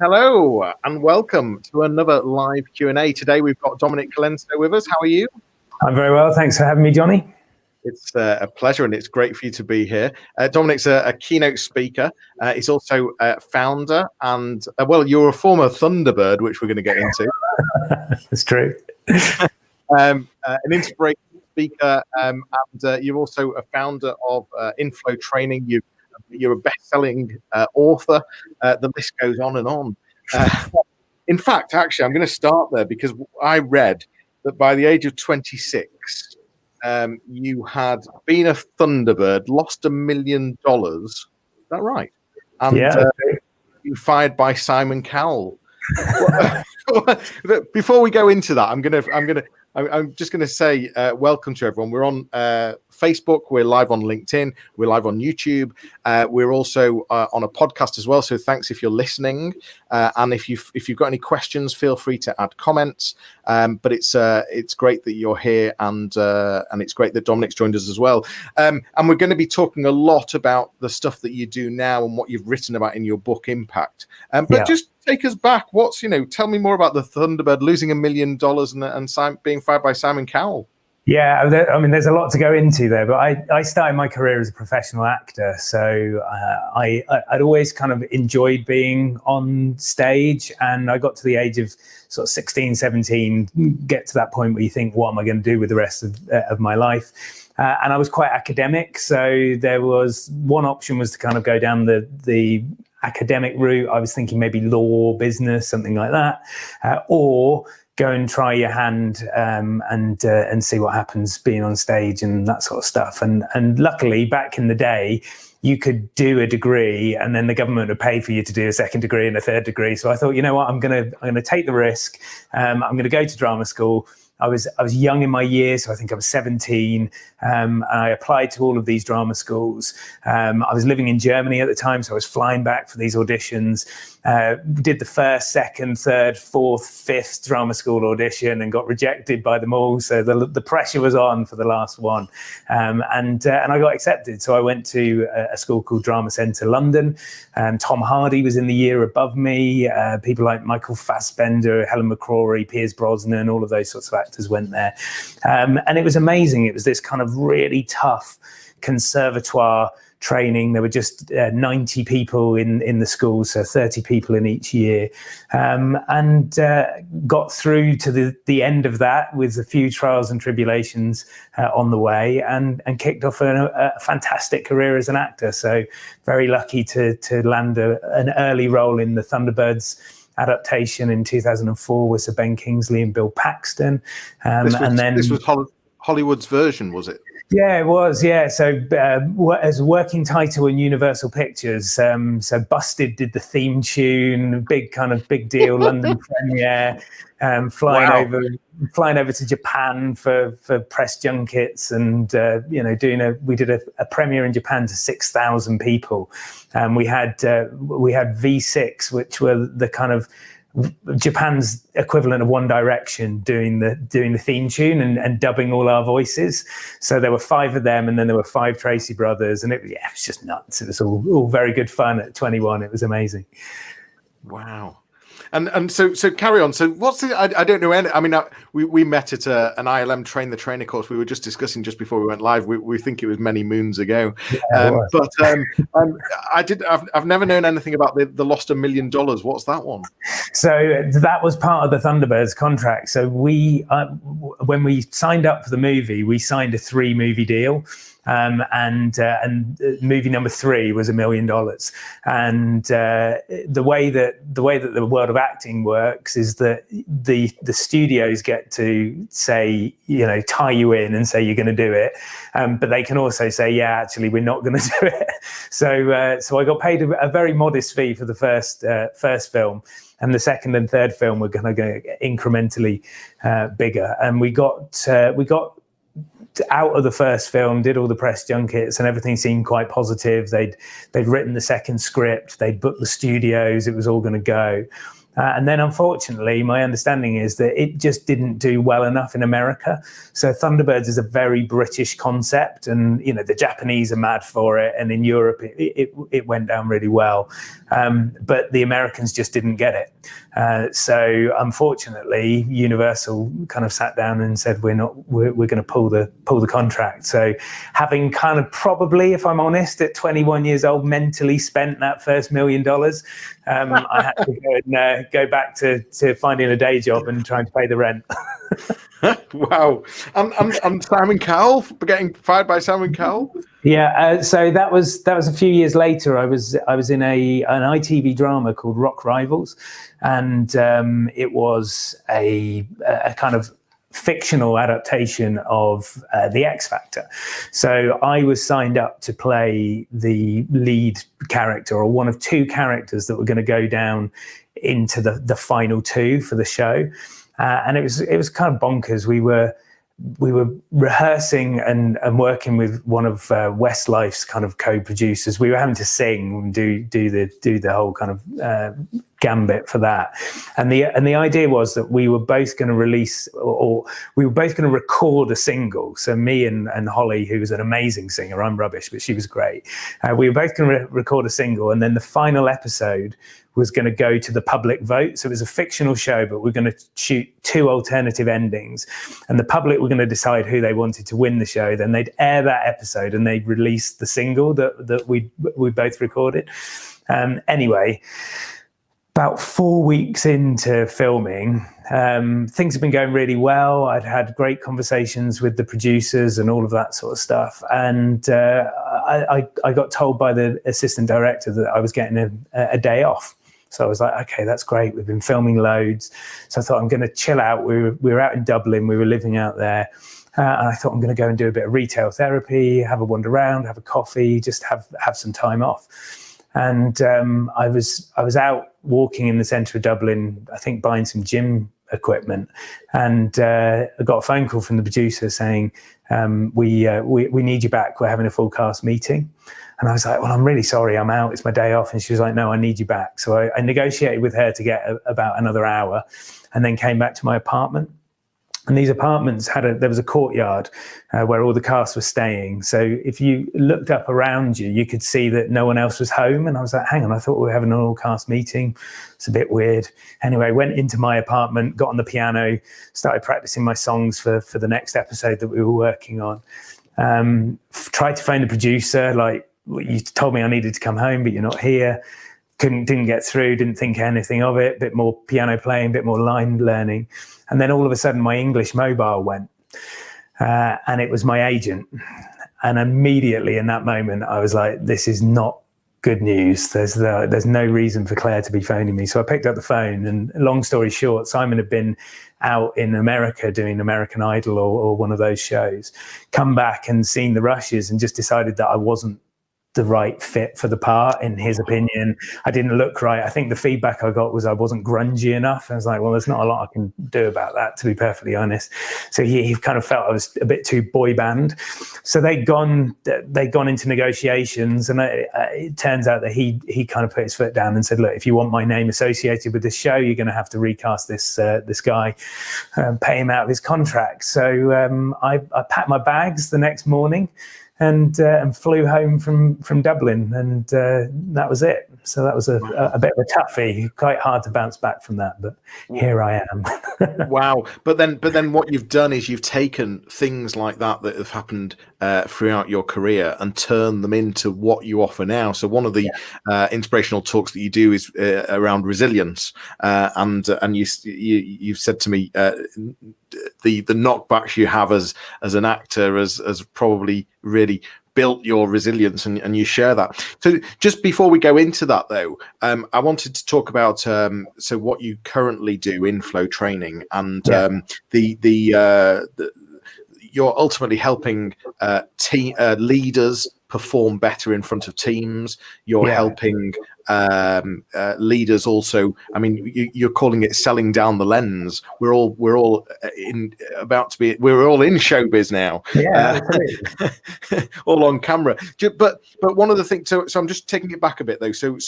Hello and welcome to another live Q&A. Today we've got Dominic Colenso with us. How are you? I'm very well. Thanks for having me, Johnny. It's a pleasure and it's great for you to be here. Dominic's a keynote speaker. He's also a founder and, you're a former Thunderbird, which we're going to get into. That's true. An inspirational speaker and you're also a founder of Inflow training. You're a best-selling author. The list goes on and on. In fact, actually, I'm going to start there because I read that by the age of 26, you had been a Thunderbird, lost $1 million. Is that right? And you fired by Simon Cowell. Before we go into that, I'm just going to say welcome to everyone. We're on Facebook, we're live on LinkedIn, we're live on YouTube. We're also on a podcast as well. So thanks if you're listening. And if you've got any questions, feel free to add comments. But it's great that you're here, and it's great that Dominic's joined us as well. And we're going to be talking a lot about the stuff that you do now and what you've written about in your book, Impact. Just take us back. Tell me more about the Thunderbird losing $1 million and being fired by Simon Cowell. Yeah, I mean, there's a lot to go into there, but I started my career as a professional actor. So I'd always kind of enjoyed being on stage, and I got to the age of sort of 16, 17, get to that point where you think, what am I going to do with the rest of my life? And I was quite academic. So there was one option was to kind of go down the academic route. I was thinking maybe law, business, something like that, or go and try your hand and see what happens being on stage and that sort of stuff. And luckily, back in the day, you could do a degree and then the government would pay for you to do a second degree and a third degree. So I thought, you know what, I'm gonna take the risk. I'm gonna go to drama school. I was young in my year, so I think I was 17. And I applied to all of these drama schools. I was living in Germany at the time, so I was flying back for these auditions. Did the first, second, third, fourth, fifth drama school audition and got rejected by them all. So the pressure was on for the last one. And I got accepted. So I went to a school called Drama Centre London. Tom Hardy was in the year above me. People like Michael Fassbender, Helen McCrory, Piers Brosnan, all of those sorts of actors went there. And it was amazing. It was this kind of really tough conservatoire training. There were just 90 people in the school, so 30 people in each year, and got through to the end of that with a few trials and tribulations on the way, and kicked off a fantastic career as an actor. So very lucky to land an early role in the Thunderbirds adaptation in 2004 with Sir Ben Kingsley and Bill Paxton. This was Hollywood's version, was it? Yeah, it was. Yeah. So as a working title in Universal Pictures, so Busted did the theme tune, big deal, London premiere, flying over to Japan for press junkets, and we did a premiere in Japan to 6,000 people. We had V6, which were the kind of Japan's equivalent of One Direction, doing the theme tune and dubbing all our voices. So there were 5 of them, and then there were 5 Tracy brothers, and it was just nuts. It was all very good fun at 21. It was amazing. Wow. And so carry on. So what's the? I don't know any. I mean, we met at an ILM Train the Trainer course. We were just discussing just before we went live. We think it was many moons ago. Yeah, I've never known anything about the lost $1 million. What's that one? So that was part of the Thunderbirds contract. So when we signed up for the movie, we signed a 3-movie deal. And movie number 3 was $1 million. And the way that the world of acting works is that the studios get to say, tie you in and say you're going to do it, but they can also say, yeah, actually we're not going to do it. So I got paid a very modest fee for the first film. And the second and third film were going to go incrementally bigger. And we got out of the first film, did all the press junkets, and everything seemed quite positive. They'd written the second script, they'd booked the studios, it was all going to go. And then, unfortunately, my understanding is that it just didn't do well enough in America. So Thunderbirds is a very British concept, and the Japanese are mad for it, and in Europe it went down really well, but the Americans just didn't get it. So unfortunately, Universal kind of sat down and said we're going to pull the contract. So having kind of probably, if I'm honest, at 21 years old, mentally spent that first $1 million, I had to go back to finding a day job and trying to pay the rent. Wow. And Simon Cowell, getting fired by Simon Cowell? Yeah, so that was a few years later. I was in an ITV drama called Rock Rivals, and it was a kind of fictional adaptation of The X Factor. So I was signed up to play the lead character, or one of two characters that were going to go down into the final two for the show. And it was kind of bonkers. We were rehearsing and working with one of Westlife's kind of co-producers. We were having to sing and do the whole kind of gambit for that. And the idea was that we were both going to release, or we were both going to record a single. So me and Holly, who was an amazing singer, I'm rubbish, but she was great. We were both going to record a single, and then the final episode was going to go to the public vote. So it was a fictional show, but we're going to shoot two alternative endings, and the public were going to decide who they wanted to win the show. Then they'd air that episode, and they'd release the single that we both recorded. Anyway, about 4 weeks into filming, things have been going really well. I'd had great conversations with the producers and all of that sort of stuff. And I got told by the assistant director that I was getting a day off. So I was like, okay, that's great. We've been filming loads. So I thought, I'm going to chill out. We were out in Dublin. We were living out there. And I thought, I'm going to go and do a bit of retail therapy, have a wander around, have a coffee, just have some time off. And I was out walking in the centre of Dublin, I think buying some gym equipment, and I got a phone call from the producer saying, we need you back. We're having a full cast meeting. And I was like, well, I'm really sorry, I'm out. It's my day off. And she was like, no, I need you back. So I negotiated with her to get about another hour, and then came back to my apartment. And these apartments there was a courtyard where all the cast was staying. So if you looked up around you, you could see that no one else was home. And I was like, hang on, I thought we were having an all cast meeting. It's a bit weird. Anyway, went into my apartment, got on the piano, started practicing my songs for the next episode that we were working on. Tried to phone the producer, like, you told me I needed to come home, but you're not here. Didn't get through, didn't think anything of it. Bit more piano playing, bit more line learning. And then all of a sudden my English mobile went, and it was my agent. And immediately in that moment, I was like, this is not good news. There's no reason for Claire to be phoning me. So I picked up the phone, and long story short, Simon had been out in America doing American Idol or one of those shows, come back and seen the rushes, and just decided that I wasn't the right fit for the part. In his opinion, I didn't look right. I think the feedback I got was I wasn't grungy enough. I was like, well, there's not a lot I can do about that, to be perfectly honest. So he kind of felt I was a bit too boy band. So they'd gone into negotiations, and it turns out that he kind of put his foot down and said, look, if you want my name associated with this show, you're going to have to recast this guy, pay him out of his contract. So I packed my bags the next morning and flew home from Dublin, and that was it. So that was a bit of a toughie, quite hard to bounce back from that, but here I am. Wow. But then what you've done is you've taken things like that have happened throughout your career and turned them into what you offer now. So one of the inspirational talks that you do is around resilience, and you've said to me the knockbacks you have as an actor has probably really built your resilience, and you share that. So just before we go into that though, I wanted to talk about so what you currently do, Inflow training, and you're ultimately helping team leaders perform better in front of teams. You're helping leaders also. I mean, you're calling it selling down the lens. We're all in showbiz now. Yeah, all on camera. But one of the things. So I'm just taking it back a bit though. So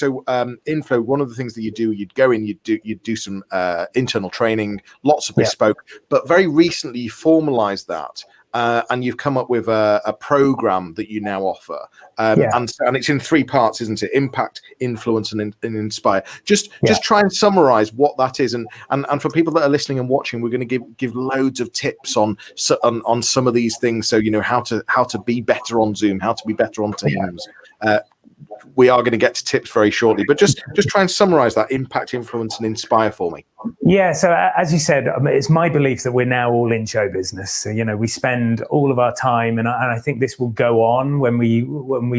Inflow. One of the things that you do, you'd go in, you'd do some internal training, lots of bespoke. But very recently, you formalised that. And you've come up with a program that you now offer, and it's in 3 parts, isn't it? Impact, influence, and inspire. Just try and summarize what that is, and for people that are listening and watching, we're going to give loads of tips on some of these things. So how to be better on Zoom, how to be better on Teams. We are going to get to tips very shortly, but just try and summarize that impact, influence, and inspire for me. Yeah, so as you said, it's my belief that we're now all in show business. So, we spend all of our time, and I think this will go on when we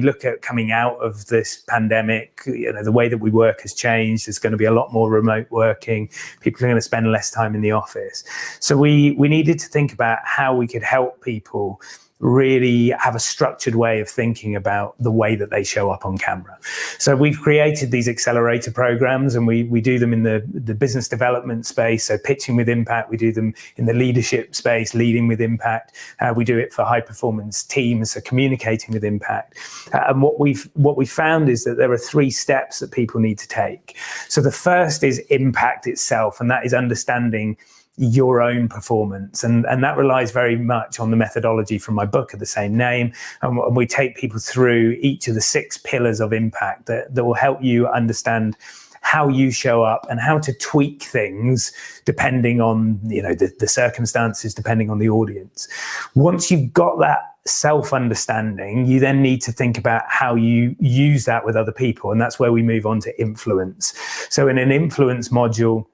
look at coming out of this pandemic. The way that we work has changed. There's going to be a lot more remote working. People are going to spend less time in the office. So we needed to think about how we could help people really have a structured way of thinking about the way that they show up on camera. So we've created these accelerator programs, and we do them in the business development space, so pitching with impact. We do them in the leadership space, leading with impact. We do it for high performance teams, so communicating with impact. And what we've found is that there are 3 steps that people need to take. So the first is impact itself, and that is understanding your own performance, and that relies very much on the methodology from my book of the same name, and we take people through each of the 6 pillars of impact that will help you understand how you show up and how to tweak things depending on the circumstances, depending on the audience. Once you've got that self-understanding, you then need to think about how you use that with other people, and that's where we move on to influence. So in an influence module,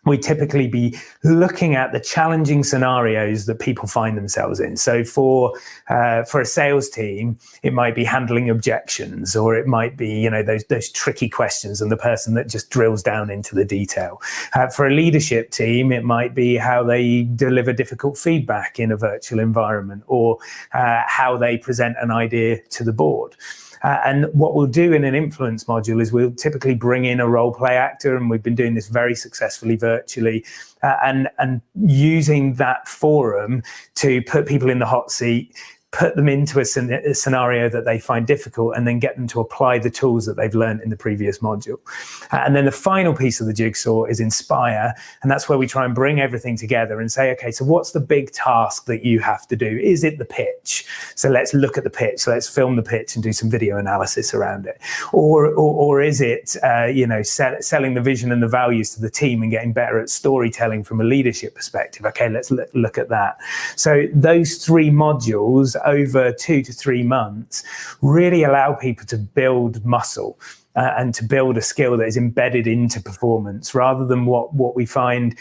we typically be looking at the challenging scenarios that people find themselves in. So for a sales team, it might be handling objections, or it might be those tricky questions and the person that just drills down into the detail. For a leadership team, it might be how they deliver difficult feedback in a virtual environment, or how they present an idea to the board. And what we'll do in an influence module is we'll typically bring in a role play actor, and we've been doing this very successfully virtually, and using that forum to put people in the hot seat, put them into a scenario that they find difficult, and then get them to apply the tools that they've learned in the previous module. And then the final piece of the jigsaw is inspire, and that's where we try and bring everything together and say, okay, so what's the big task that you have to do? Is it the pitch? So let's look at the pitch. So let's film the pitch and do some video analysis around it. Or is it selling the vision and the values to the team and getting better at storytelling from a leadership perspective? Okay, let's look at that. So those 3 modules over 2 to 3 months really allow people to build muscle and to build a skill that is embedded into performance, rather than what we find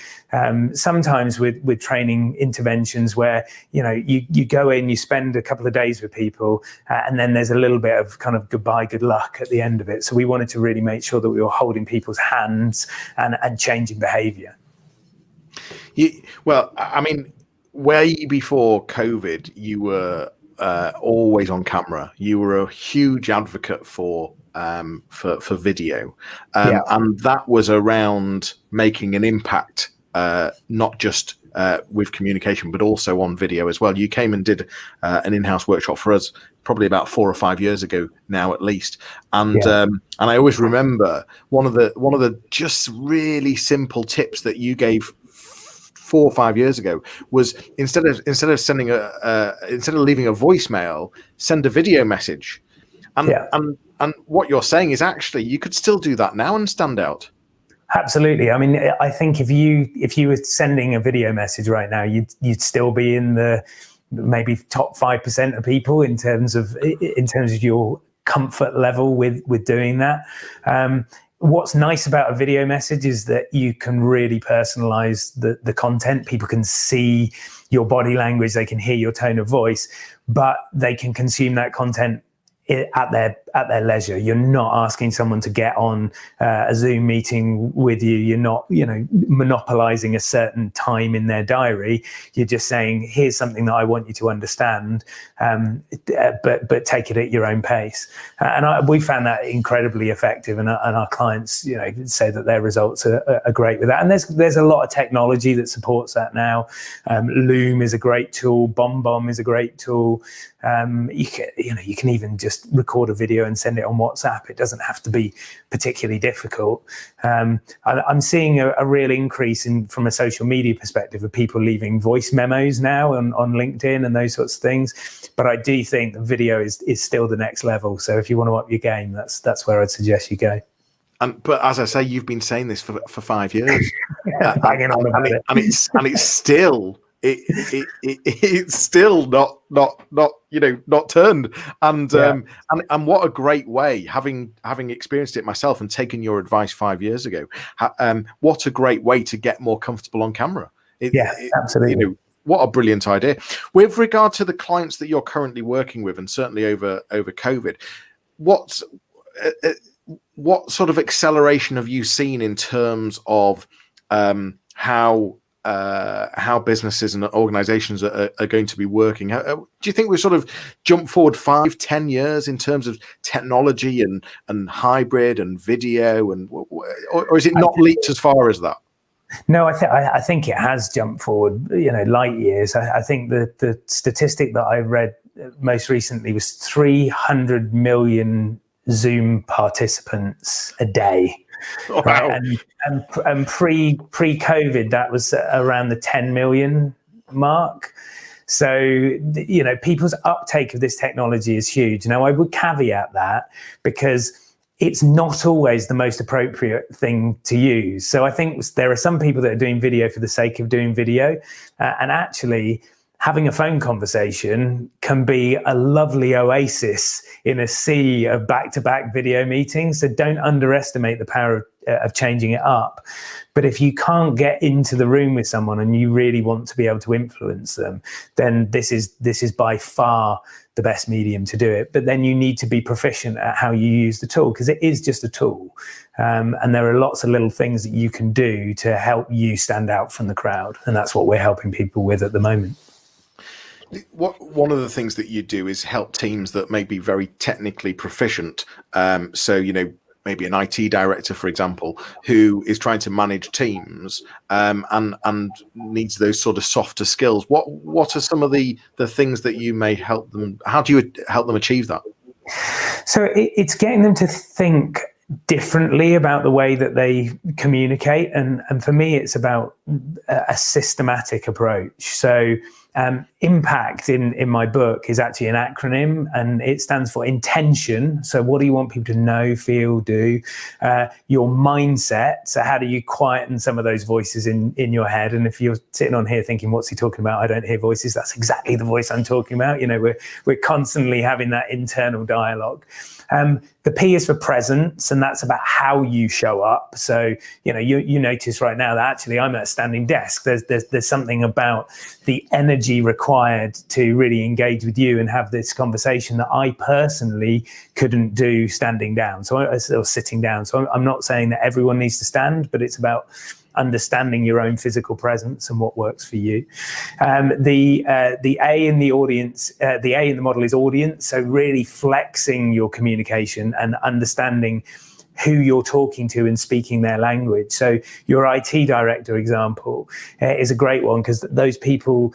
sometimes with training interventions, where you go in, you spend a couple of days with people, and then there's a little bit of kind of goodbye, good luck at the end of it. So we wanted to really make sure that we were holding people's hands and changing behavior. Well, I mean, way before COVID, you were always on camera. You were a huge advocate for video, and that was around making an impact, not just with communication, but also on video as well. You came and did an in-house workshop for us probably about 4 or 5 years ago now, at least. And I always remember one of the just really simple tips that you gave 4 or 5 years ago was instead of sending instead of leaving a voicemail, send a video message. And what you're saying is actually you could still do that now and stand out. Absolutely. I mean, I think if you were sending a video message right now, you'd still be in the maybe top 5% of people in terms of your comfort level with doing that. What's nice about a video message is that you can really personalize the content. People can see your body language, they can hear your tone of voice, but they can consume that content at at their leisure. You're not asking someone to get on a Zoom meeting with you. You're not, monopolizing a certain time in their diary. You're just saying, here's something that I want you to understand, but take it at your own pace. We found that incredibly effective, and our clients, say that their results are great with that. And there's a lot of technology that supports that now. Loom is a great tool. BombBomb is a great tool. You can even just record a video and send it on WhatsApp. It doesn't have to be particularly difficult. I'm seeing a real increase from a social media perspective of people leaving voice memos now on LinkedIn and those sorts of things. But I do think the video is still the next level. So if you want to up your game, that's where I'd suggest you go. But as I say, you've been saying this for 5 years, banging on about it. and it's still it's still not turned. And what a great way, having experienced it myself and taken your advice 5 years ago. What a great way to get more comfortable on camera. Absolutely. What a brilliant idea. With regard to the clients that you're currently working with, and certainly over COVID, what sort of acceleration have you seen in terms of how businesses and organizations are going to be working? Do you think we've sort of jumped forward 5-10 years in terms of technology and hybrid and video, or is it not leaped as far as that? No, I think it has jumped forward, light years. I think the statistic that I read most recently was 300 million Zoom participants a day. Wow. Right? And pre-COVID, that was around the 10 million mark. So, people's uptake of this technology is huge. Now, I would caveat that because it's not always the most appropriate thing to use. So I think there are some people that are doing video for the sake of doing video, and actually having a phone conversation can be a lovely oasis in a sea of back-to-back video meetings. So don't underestimate the power of changing it up. But if you can't get into the room with someone and you really want to be able to influence them, then this is by far the best medium to do it. But then you need to be proficient at how you use the tool, because it is just a tool. And there are lots of little things that you can do to help you stand out from the crowd. And that's what we're helping people with at the moment. One of the things that you do is help teams that may be very technically proficient. So, maybe an IT director, for example, who is trying to manage teams and needs those sort of softer skills. What are some of the things that you may help them? How do you help them achieve that? So it's getting them to think differently about the way that they communicate. And for me, it's about a systematic approach. So impact in my book is actually an acronym, and it stands for intention. So what do you want people to know, feel, do? Your mindset. So how do you quieten some of those voices in your head? And if you're sitting on here thinking, what's he talking about? I don't hear voices. That's exactly the voice I'm talking about. We're constantly having that internal dialogue. The P is for presence, and that's about how you show up. So, you notice right now that actually I'm at a standing desk. There's something about the energy required to really engage with you and have this conversation that I personally couldn't do standing down. Or sitting down. So I'm not saying that everyone needs to stand, but it's about understanding your own physical presence and what works for you. The A in the audience, the A in the model is audience. So really flexing your communication and understanding who you're talking to and speaking their language. So your IT director example is a great one, because those people,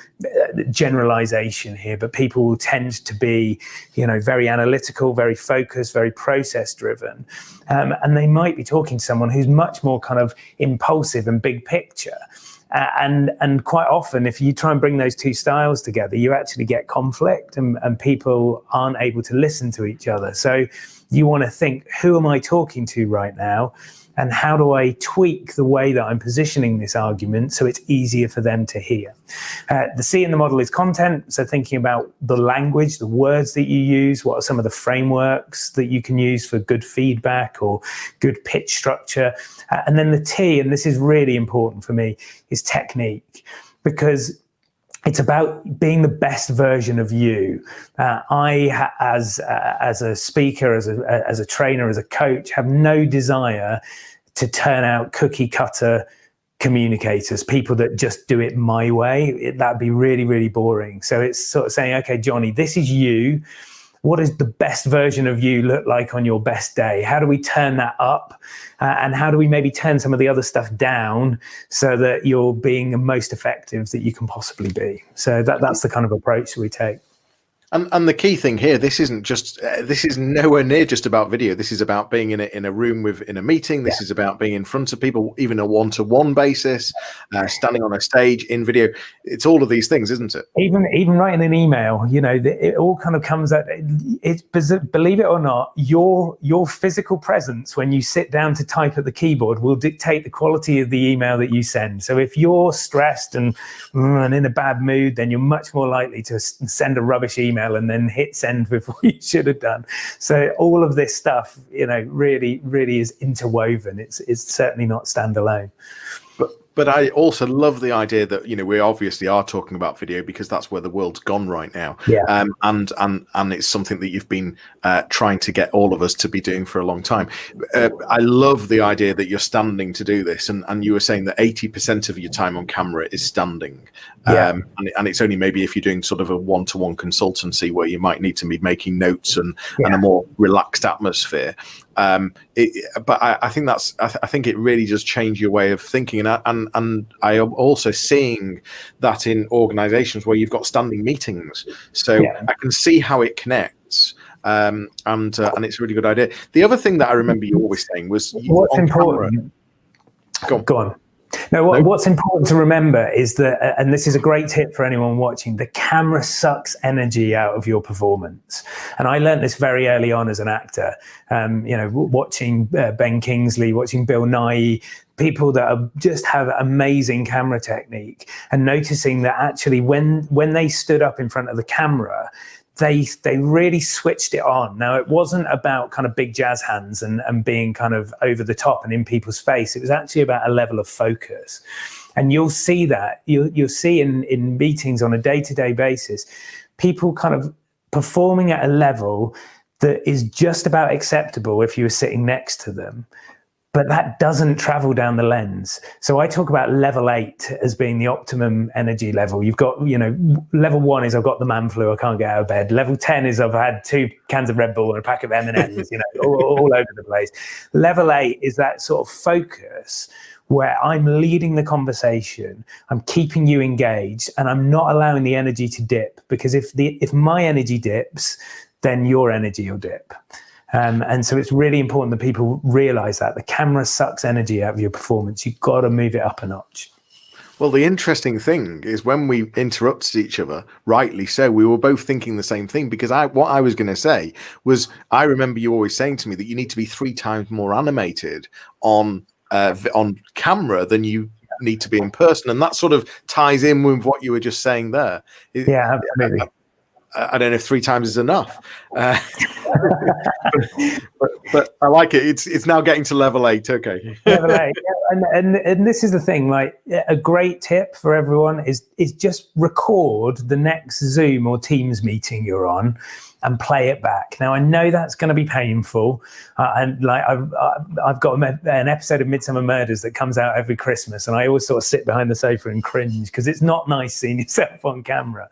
generalization here, but people will tend to be, very analytical, very focused, very process driven. And they might be talking to someone who's much more kind of impulsive and big picture. And quite often, if you try and bring those two styles together, you actually get conflict, and people aren't able to listen to each other. So you want to think, who am I talking to right now? And how do I tweak the way that I'm positioning this argument so it's easier for them to hear? The C in the model is content. So thinking about the language, the words that you use, what are some of the frameworks that you can use for good feedback or good pitch structure? And then the T, and this is really important for me, is technique. Because it's about being the best version of you. As a speaker, as a trainer, as a coach, have no desire to turn out cookie cutter communicators, people that just do it my way. That'd be really, really boring. So it's sort of saying, okay, Johnny, this is you. What does the best version of you look like on your best day? How do we turn that up? And how do we maybe turn some of the other stuff down so that you're being the most effective that you can possibly be? So that's the kind of approach we take. And the key thing here, this isn't just this is nowhere near just about video. This is about being in a room in a meeting. This is about being in front of people, even a one-to-one basis, standing on a stage in video. It's all of these things, isn't it? Even writing an email, it all kind of comes out. It's, believe it or not, your physical presence when you sit down to type at the keyboard will dictate the quality of the email that you send. So if you're stressed and in a bad mood, then you're much more likely to send a rubbish email and then hit send before you should have done. So all of this stuff, really is interwoven. It's certainly not standalone. But I also love the idea that we obviously are talking about video because that's where the world's gone right now. Yeah. And it's something that you've been trying to get all of us to be doing for a long time. I love the idea that you're standing to do this, and you were saying that 80% of your time on camera is standing. Yeah. And it's only maybe if you're doing sort of a one-to-one consultancy where you might need to be making notes and a more relaxed atmosphere. But I think it really does change your way of thinking, and I am also seeing that in organizations where you've got standing meetings, so I can see how it connects, and it's a really good idea. The other thing that I remember you always saying was what's important. Go on. No, what's important to remember is that, and this is a great tip for anyone watching, the camera sucks energy out of your performance. And I learned this very early on as an actor, watching Ben Kingsley, watching Bill Nighy, people that just have amazing camera technique, and noticing that actually when they stood up in front of the camera, they really switched it on. Now, it wasn't about kind of big jazz hands and being kind of over the top and in people's face. It was actually about a level of focus. And you'll see that. You'll see in meetings on a day-to-day basis, people kind of performing at a level that is just about acceptable if you were sitting next to them. But that doesn't travel down the lens. So I talk about level 8 as being the optimum energy level. You've got, level 1 is I've got the man flu, I can't get out of bed. Level 10 is I've had 2 cans of Red Bull and a pack of M&Ms, all over the place. Level 8 is that sort of focus where I'm leading the conversation, I'm keeping you engaged, and I'm not allowing the energy to dip. Because if my energy dips, then your energy will dip. And so it's really important that people realize that the camera sucks energy out of your performance. You've got to move it up a notch. Well, the interesting thing is when we interrupted each other, rightly so, we were both thinking the same thing, because what I was going to say was, I remember you always saying to me that you need to be 3 times more animated on camera than you need to be in person. And that sort of ties in with what you were just saying there. Yeah, absolutely. I don't know if 3 times is enough, but I like it. It's now getting to level 8. Okay. Level 8. Yeah. And this is the thing, like a great tip for everyone is just record the next Zoom or Teams meeting you're on and play it back. Now, I know that's going to be painful. And like I've got an episode of Midsummer Murders that comes out every Christmas, and I always sort of sit behind the sofa and cringe because it's not nice seeing yourself on camera.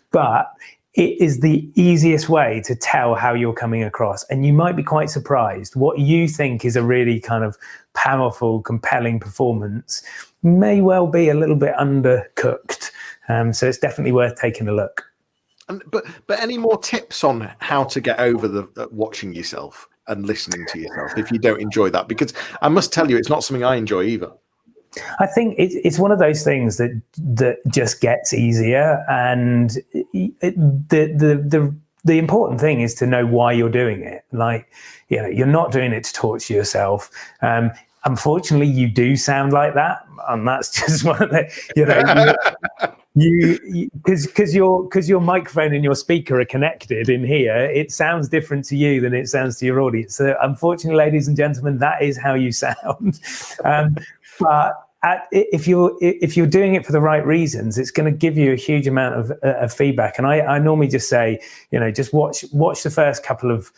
But it is the easiest way to tell how you're coming across. And you might be quite surprised. What you think is a really kind of powerful, compelling performance may well be a little bit undercooked. So it's definitely worth taking a look. But any more tips on how to get over the watching yourself and listening to yourself if you don't enjoy that? Because I must tell you, it's not something I enjoy either. I think it's one of those things that just gets easier, and the important thing is to know why you're doing it. Like, you're not doing it to torture yourself. Unfortunately, you do sound like that, and that's just one of the because your microphone and your speaker are connected in here. It sounds different to you than it sounds to your audience. So, unfortunately, ladies and gentlemen, that is how you sound. But if you're doing it for the right reasons, it's going to give you a huge amount of feedback. And I normally just say, just watch the first couple of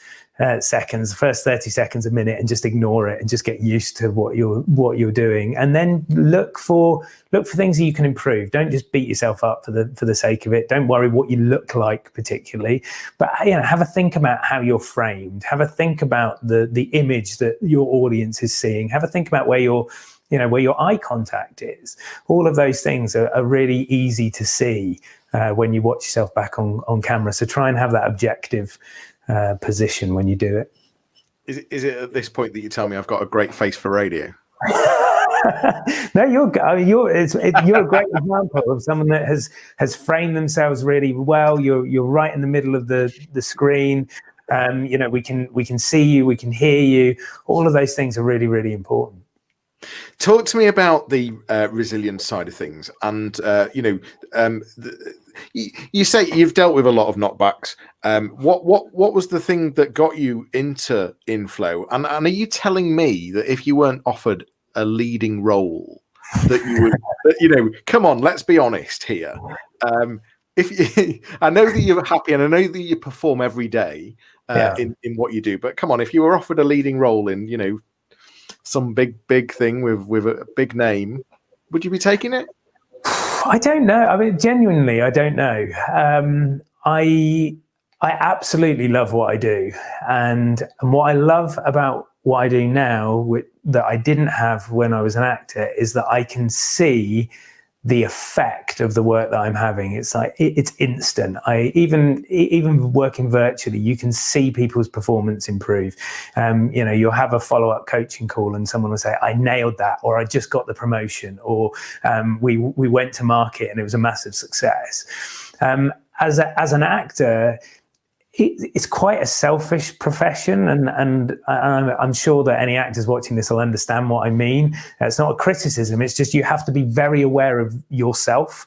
seconds, the first 30 seconds, a minute, and just ignore it and just get used to what you're doing, and then look for things that you can improve. Don't just beat yourself up for the sake of it. Don't worry what you look like particularly, but have a think about how you're framed. Have a think about the image that your audience is seeing. Have a think about where your eye contact is. All of those things are really easy to see when you watch yourself back on camera. So try and have that objective position when you do it. Is it at this point that you tell me I've got a great face for radio? No, you're a great example of someone that has framed themselves really well. You're right in the middle of the screen. We can see you, we can hear you. All of those things are really, really important. Talk to me about the resilience side of things, and you say you've dealt with a lot of knockbacks. What was the thing that got you into Inflow? And are you telling me that if you weren't offered a leading role, that you would? Come on, let's be honest here. I know that you're happy, and I know that you perform every day in what you do. But come on, if you were offered a leading role in some big thing with a big name, would you be taking it? I don't know. I mean, genuinely, I don't know. I absolutely love what I do, and what I love about what I do now that I didn't have when I was an actor is that I can see the effect of the work that I'm having. It's like it's instant. Even working virtually, you can see people's performance improve. You'll have a follow-up coaching call and someone will say, I nailed that, or I just got the promotion, or we went to market and it was a massive success. As an actor, it's quite a selfish profession, and I'm sure that any actors watching this will understand what I mean. It's not a criticism, it's just you have to be very aware of yourself,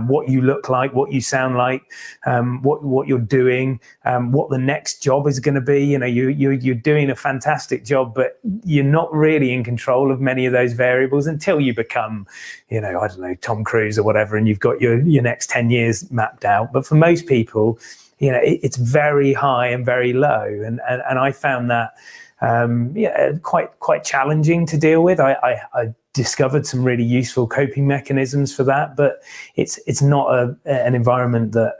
what you look like, what you sound like, what you're doing, what the next job is going to be. You're doing a fantastic job, but you're not really in control of many of those variables until you become, I don't know, Tom Cruise or whatever, and you've got your next 10 years mapped out. But for most people, it's very high and very low, and I found that quite challenging to deal with. I discovered some really useful coping mechanisms for that, but it's not an environment that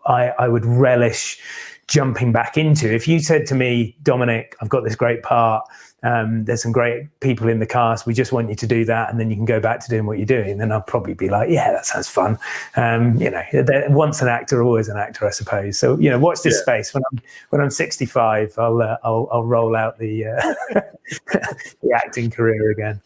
I would relish jumping back into. If you said to me, Dominic, I've got this great part, there's some great people in the cast, we just want you to do that, and then you can go back to doing what you're doing, then I'll probably be like, yeah, that sounds fun. Once an actor, always an actor, I suppose. So watch this space. When I'm 65, I'll roll out the the acting career again.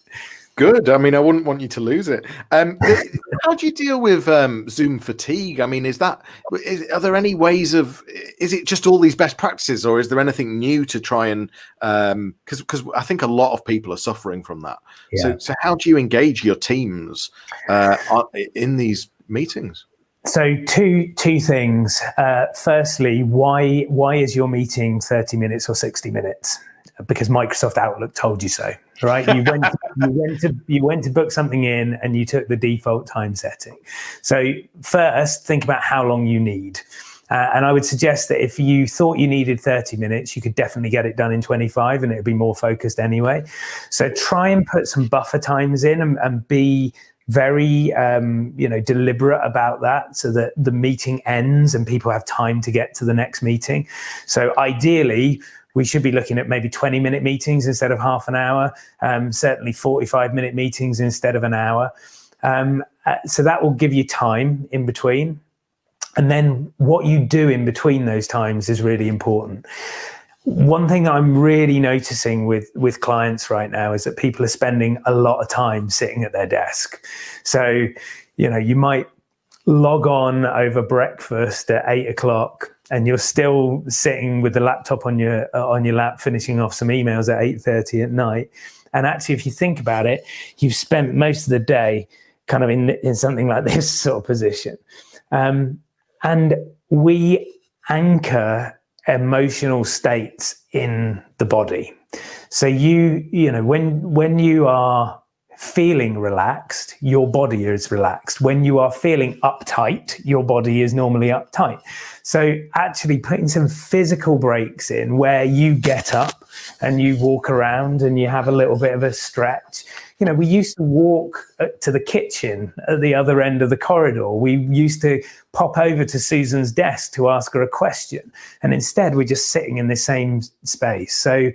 Good. I mean, I wouldn't want you to lose it. How do you deal with Zoom fatigue? I mean, are there any ways of? Is it just all these best practices, or is there anything new to try and? Because I think a lot of people are suffering from that. Yeah. So how do you engage your teams in these meetings? So two things. Firstly, why is your meeting 30 minutes or 60 minutes? Because Microsoft Outlook told you so, right? You went to book something in and you took the default time setting. So first, think about how long you need. And I would suggest that if you thought you needed 30 minutes, you could definitely get it done in 25 and it would be more focused anyway. So try and put some buffer times in and be very deliberate about that, so that the meeting ends and people have time to get to the next meeting. So ideally, we should be looking at maybe 20-minute meetings instead of half an hour, certainly 45-minute meetings instead of an hour. So that will give you time in between. And then what you do in between those times is really important. One thing that I'm really noticing with clients right now is that people are spending a lot of time sitting at their desk. So, you might log on over breakfast at 8 o'clock and you're still sitting with the laptop on your lap, finishing off some emails at 8:30 at night. And actually, if you think about it, you've spent most of the day kind of in something like this sort of position. And we anchor emotional states in the body. So when you are feeling relaxed, your body is relaxed. When you are feeling uptight, your body is normally uptight. So actually putting some physical breaks in where you get up and you walk around and you have a little bit of a stretch. You know, we used to walk to the kitchen at the other end of the corridor. We used to pop over to Susan's desk to ask her a question. And instead, we're just sitting in the same space. So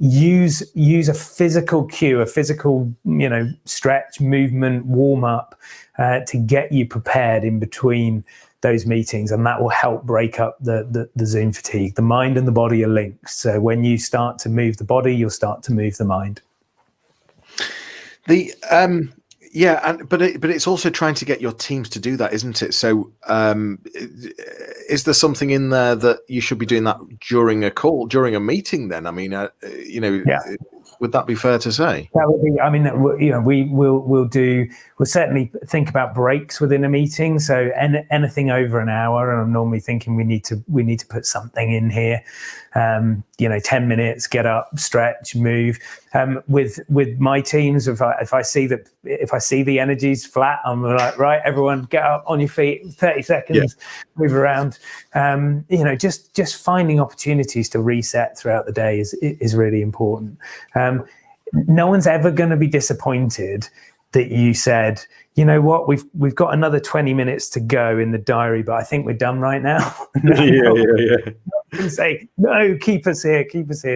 use a physical cue, a physical, stretch, movement, warm up to get you prepared in between those meetings, and that will help break up the Zoom fatigue. The mind and the body are linked. So when you start to move the body, you'll start to move the mind. But it's also trying to get your teams to do that, isn't it? So is there something in there that you should be doing that during a call, during a meeting then? I mean, would that be fair to say? That would be, I mean, we'll certainly think about breaks within a meeting. So anything over an hour, and I'm normally thinking we need to put something in here. 10 minutes, get up, stretch, move. With my teams, if I see the energy's flat, I'm like, right, everyone get up on your feet, 30 seconds, move around. Just finding opportunities to reset throughout the day is really important. No one's ever going to be disappointed that you said, you know what, we've got another 20 minutes to go in the diary, but I think we're done right now. You say, no, keep us here.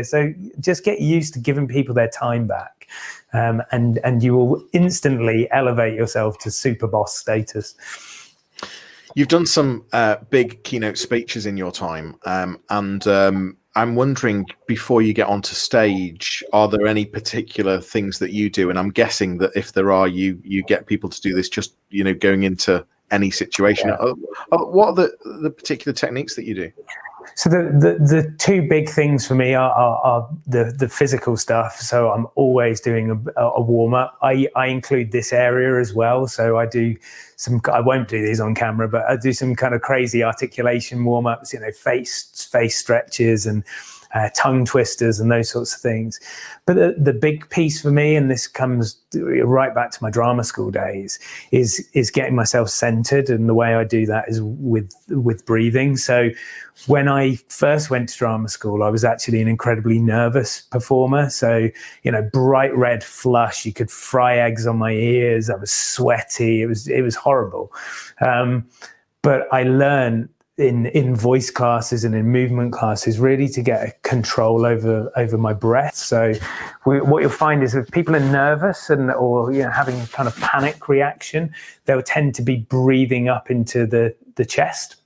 So just get used to giving people their time back, and you will instantly elevate yourself to super boss status. You've done some big keynote speeches in your time, and I'm wondering, before you get onto stage, are there any particular things that you do? And I'm guessing that if there are, you get people to do this just, going into any situation. Yeah. What are the particular techniques that you do? So the two big things for me are the physical stuff. So I'm always doing a warm up. I include this area as well. So I do I won't do these on camera, but I do some kind of crazy articulation warm ups, face stretches and tongue twisters and those sorts of things. But the big piece for me, and this comes right back to my drama school days, is getting myself centered. And the way I do that is with breathing. So when I first went to drama school, I was actually an incredibly nervous performer. So, bright red flush, you could fry eggs on my ears. I was sweaty. It was horrible. But I learned in voice classes and in movement classes really to get a control over my breath. So what you'll find is if people are nervous or having kind of panic reaction, they'll tend to be breathing up into the chest.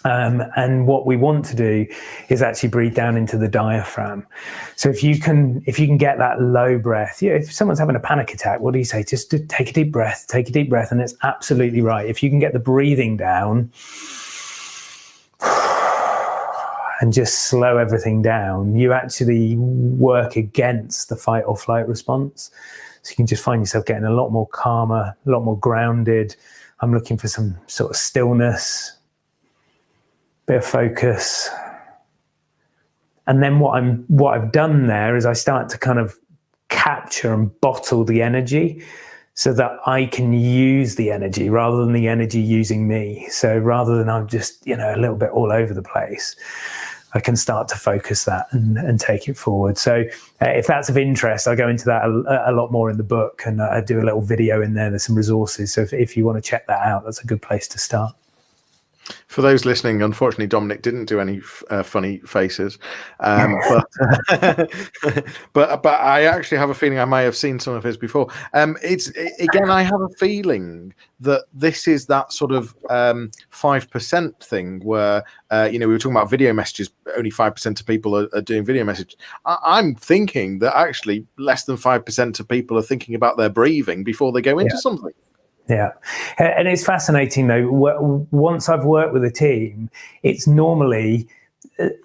And what we want to do is actually breathe down into the diaphragm. So if you can get that low breath, if someone's having a panic attack, what do you say? Just take a deep breath, and it's absolutely right. If you can get the breathing down and just slow everything down, you actually work against the fight or flight response. So you can just find yourself getting a lot more calmer, a lot more grounded. I'm looking for some sort of stillness, bit of focus. And then what I've done there is I start to kind of capture and bottle the energy so that I can use the energy rather than the energy using me. So rather than I'm just, a little bit all over the place, I can start to focus that and take it forward. So if that's of interest, I go into that a lot more in the book, and I do a little video in there. There's some resources. So if you want to check that out, that's a good place to start. For those listening, unfortunately, Dominic didn't do any funny faces, but I actually have a feeling I may have seen some of his before. I have a feeling that this is that sort of 5% thing where we were talking about video messages. Only 5% of people are doing video messages. I'm thinking that actually less than 5% of people are thinking about their breathing before they go into something. Yeah. And it's fascinating, though. Once I've worked with a team, it's normally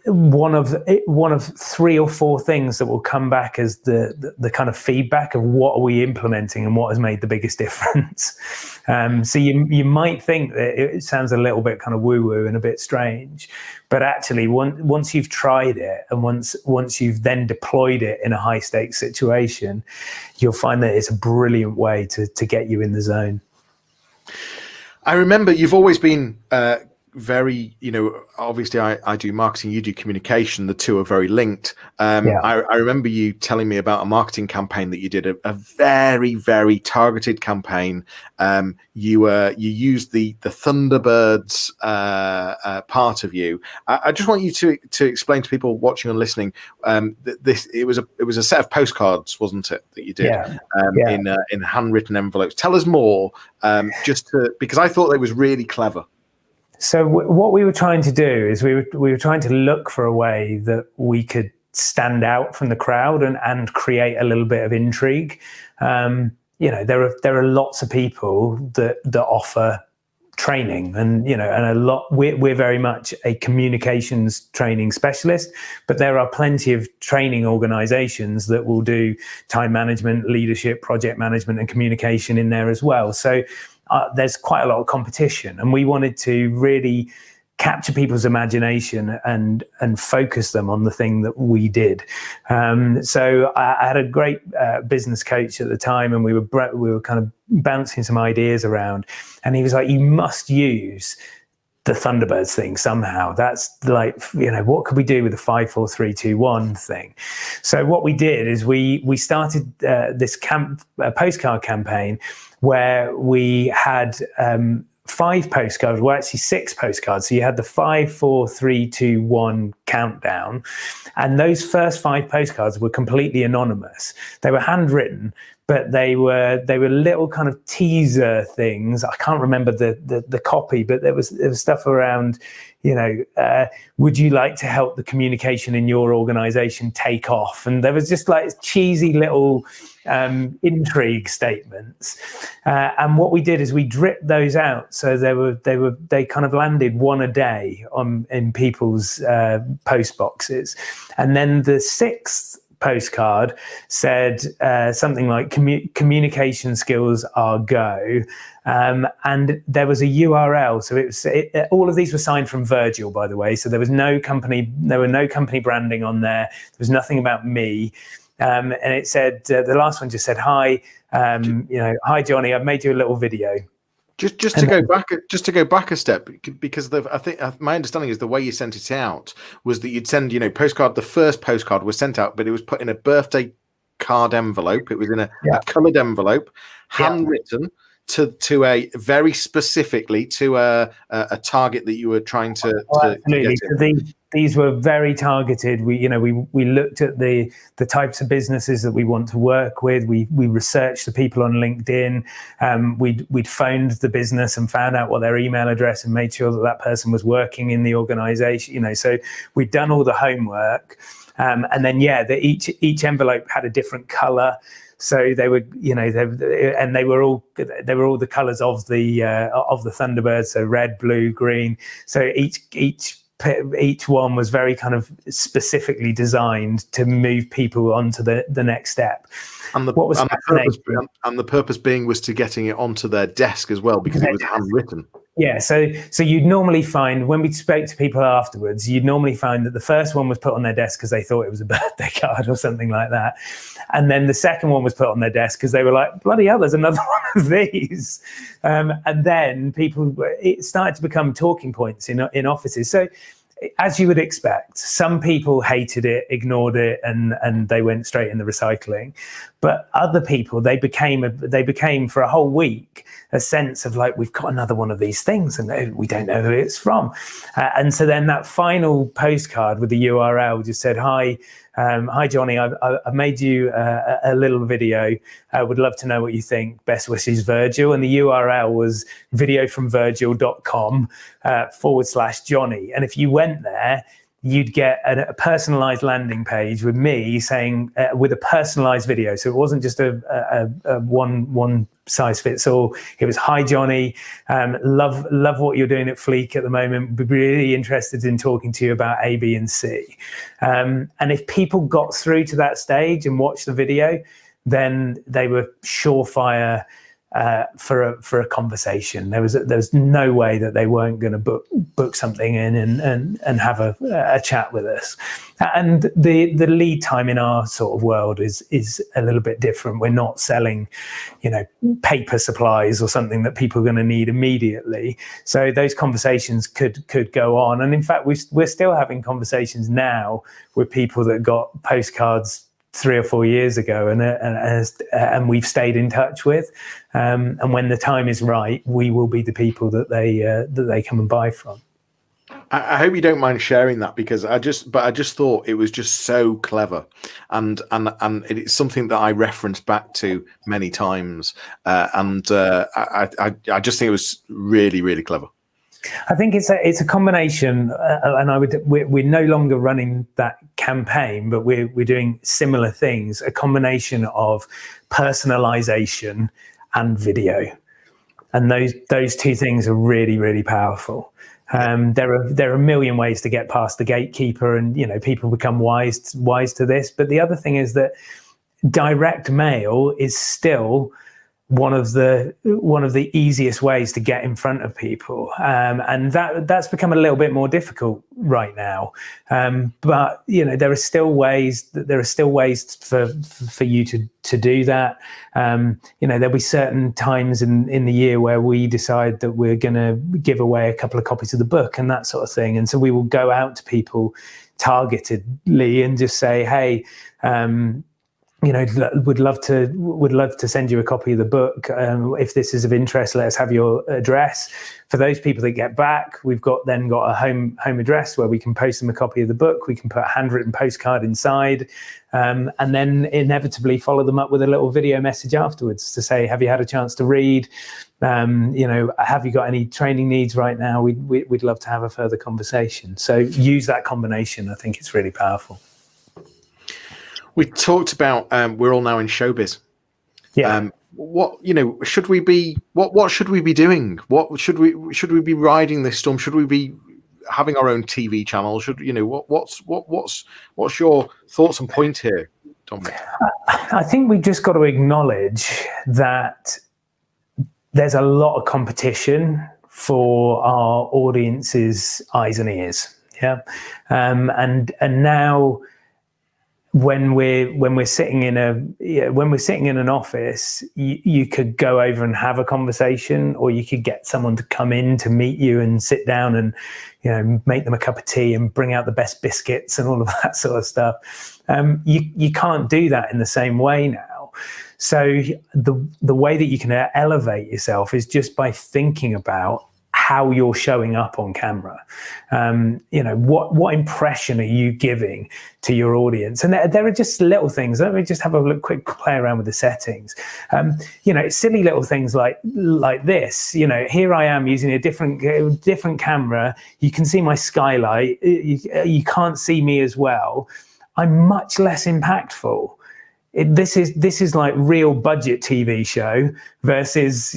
one of 3 or 4 things that will come back as the kind of feedback of what are we implementing and what has made the biggest difference. So you might think that it sounds a little bit kind of woo-woo and a bit strange, but actually once you've tried it and once you've then deployed it in a high stakes situation, you'll find that it's a brilliant way to get you in the zone. I remember you've always been very, obviously I do marketing, you do communication, the two are very linked. I remember you telling me about a marketing campaign that you did, a very, very targeted campaign. You used the Thunderbirds part of you. I just want you to explain to people watching and listening, it was a set of postcards, wasn't it, that you did in handwritten envelopes. Tell us more, because I thought it was really clever. So what we were trying to do is we were trying to look for a way that we could stand out from the crowd and create a little bit of intrigue. There are lots of people that offer training, and a lot. We're very much a communications training specialist, but there are plenty of training organizations that will do time management, leadership, project management, and communication in there as well. So there's quite a lot of competition, and we wanted to really capture people's imagination and focus them on the thing that we did. So I had a great business coach at the time, and we were kind of bouncing some ideas around, and he was like, "You must use the Thunderbirds thing somehow. That's like, what could we do with the 5, 4, 3, 2, 1 thing?" So what we did is we started this postcard campaign where we had 5 postcards, well, actually 6 postcards. So you had the 5, 4, 3, 2, 1 countdown. And those first 5 postcards were completely anonymous. They were handwritten, but they were little kind of teaser things. I can't remember the copy, but there was stuff around, would you like to help the communication in your organization take off? And there was just like cheesy little intrigue statements. And what we did is we dripped those out. So they kind of landed 1 a day in people's post boxes. And then the 6th postcard said something like communication skills are go, and there was a URL. So all of these were signed from Virgil, by the way. So there were no company branding on there. There was nothing about me, and it said the last one just said, "Hi, hi Johnny, I've made you a little video." Just to go back a step, because I think my understanding is the way you sent it out was that you'd send, postcard. The first postcard was sent out, but it was put in a birthday card envelope. It was in a coloured envelope, handwritten to a very specifically to a target that you were trying to absolutely. So these were very targeted. We looked at the types of businesses that we want to work with. We researched the people on LinkedIn. We'd phoned the business and found out what their email address and made sure that person was working in the organization. So we'd done all the homework. And then each envelope had a different color. So they were, they were all the colors of the Thunderbird. So red, blue, green. So each one was very kind of specifically designed to move people onto the next step. And the purpose being was to getting it onto their desk as well, because it was handwritten. Yeah, so you'd normally find, when we spoke to people afterwards, you'd normally find that the first one was put on their desk because they thought it was a birthday card or something like that. And then the second one was put on their desk because they were like, bloody hell, there's another one of these. And then it started to become talking points in offices. So as you would expect, some people hated it, ignored it, and they went straight in the recycling. But other people, they became for a whole week a sense of like, we've got another one of these things and we don't know who it's from. And so then that final postcard with the URL just said, "Hi Johnny, I've made you a little video. I would love to know what you think. Best wishes, Virgil." And the URL was videofromvirgil.com /Johnny. And if you went there, you'd get a personalized landing page with me saying with a personalized video. So it wasn't just a one size fits all. It was, hi Johnny, love what you're doing at Fleek at the moment. Be really interested in talking to you about A, B, and C. And if people got through to that stage and watched the video, then they were surefire for a conversation. There was no way that they weren't going to book something in and have a chat with us. And the lead time in our sort of world is a little bit different. We're not selling, paper supplies or something that people are going to need immediately. So those conversations could go on. And in fact, we're still having conversations now with people that got postcards 3 or 4 years ago, and we've stayed in touch with. And when the time is right, we will be the people that they come and buy from. I hope you don't mind sharing that, because I just thought it was just so clever, and it's something that I referenced back to many times, I just think it was really, really clever. I think it's a combination, and we're no longer running that campaign, but we're doing similar things. A combination of personalization and video, and those two things are really, really powerful. There are a million ways to get past the gatekeeper, and people become wise to this. But the other thing is that direct mail is still one of the easiest ways to get in front of people, and that's become a little bit more difficult right now. But there are still ways for you to do that. There'll be certain times in the year where we decide that we're going to give away a couple of copies of the book and that sort of thing, and so we will go out to people targetedly and just say, hey, would love to send you a copy of the book. If this is of interest, let us have your address. For those people that get back, we've got a home address where we can post them a copy of the book. We can put a handwritten postcard inside, and then inevitably follow them up with a little video message afterwards to say, have you had a chance to read? Have you got any training needs right now? We'd love to have a further conversation. So use that combination. I think it's really powerful. We talked about we're all now in showbiz. Yeah. What should we be? What should we be doing? What should we be riding this storm? Should we be having our own TV channel? What's your thoughts and point here, Dominic? I think we've just got to acknowledge that there's a lot of competition for our audience's eyes and ears. Yeah, and now, when we're sitting in an office, you could go over and have a conversation, or you could get someone to come in to meet you and sit down and make them a cup of tea and bring out the best biscuits and all of that sort of stuff. You can't do that in the same way now. So the way that you can elevate yourself is just by thinking about how you're showing up on camera. What impression are you giving to your audience? And there are just little things. Let me just have a quick play around with the settings. Silly little things like this. Here I am using a different camera. You can see my skylight. You can't see me as well. I'm much less impactful. This is like real budget TV show versus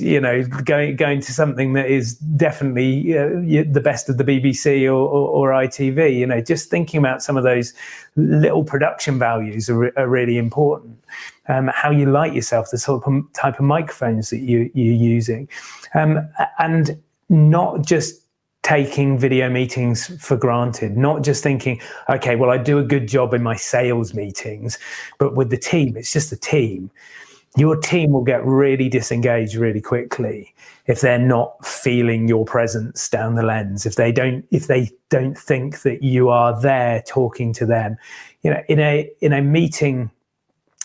going to something that is definitely the best of the BBC or ITV. Just thinking about some of those little production values are really important. How you light yourself, the sort of type of microphones that you're using, and not just taking video meetings for granted, not just thinking, okay, well, I do a good job in my sales meetings, but with the team, it's just the team. Your team will get really disengaged really quickly if they're not feeling your presence down the lens, if they don't think that you are there talking to them. In a meeting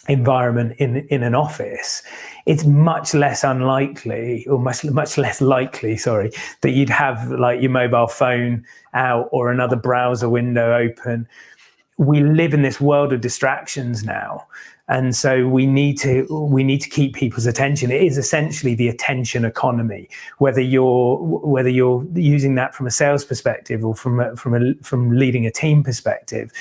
environment in an office, it's much less unlikely, or much less likely, that you'd have like your mobile phone out or another browser window open. We live in this world of distractions now, And so we need to keep people's attention. It is essentially the attention economy, whether you're using that from a sales perspective or from leading a team perspective.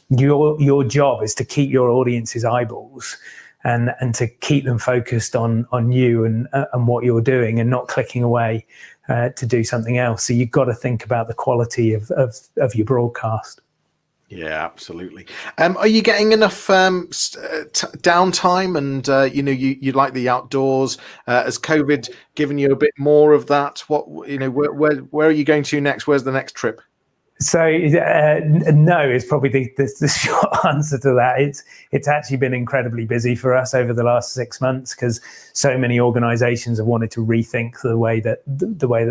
Your job is to keep your audience's eyeballs and to keep them focused on you and what you're doing, and not clicking away to do something else. So you've got to think about the quality of your broadcast. Yeah, absolutely. Are you getting enough downtime? And you like the outdoors. Has COVID given you a bit more of that? Where are you going to next? Where's the next trip? So no is probably the short answer to that. It's actually been incredibly busy for us over the last 6 months, because so many organisations have wanted to rethink the way that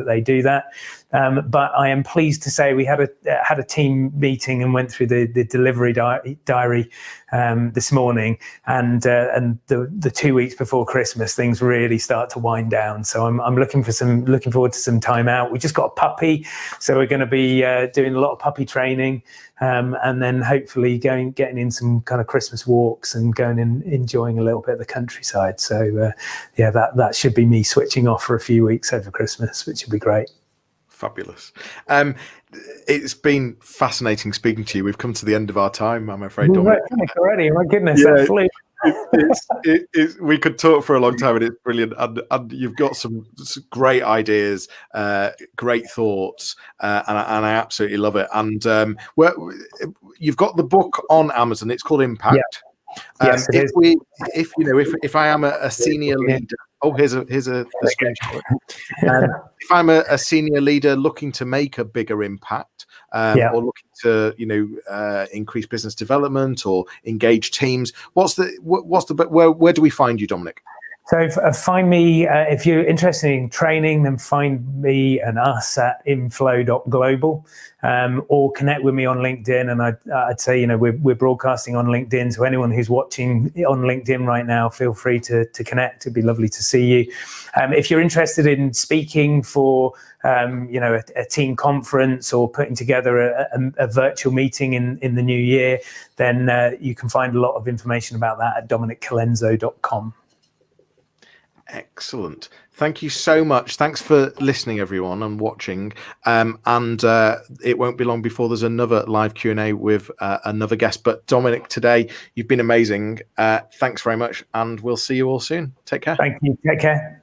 they do that. But I am pleased to say we had a team meeting and went through the delivery diary this morning, and the 2 weeks before Christmas, things really start to wind down. So I'm looking forward to some time out. We just got a puppy, so we're going to be doing a lot of puppy training, and then hopefully getting in some kind of Christmas walks and going and enjoying a little bit of the countryside. So that should be me switching off for a few weeks over Christmas, which would be great. Fabulous. It's been fascinating speaking to you. We've come to the end of our time, I'm afraid, Dominic. Already, my goodness, we could talk for a long time, and it's brilliant. And you've got some great ideas, great thoughts, and I absolutely love it. And you've got the book on Amazon. It's called Impact. Yeah. Yes, it is. If I am a senior leader, here's a screenshot. If I'm a senior leader looking to make a bigger impact, or looking to increase business development or engage teams, where do we find you, Dominic? So find me, if you're interested in training, then find me and us at inflow.global, or connect with me on LinkedIn. And I'd say, we're broadcasting on LinkedIn. So anyone who's watching on LinkedIn right now, feel free to connect. It'd be lovely to see you. If you're interested in speaking for, a team conference, or putting together a virtual meeting in the new year, then you can find a lot of information about that at dominiccolenso.com. Excellent. Thank you so much. Thanks for listening, everyone, and watching. And it won't be long before there's another live Q&A with another guest. But Dominic, today, you've been amazing. Thanks very much, and we'll see you all soon. Take care. Thank you. Take care.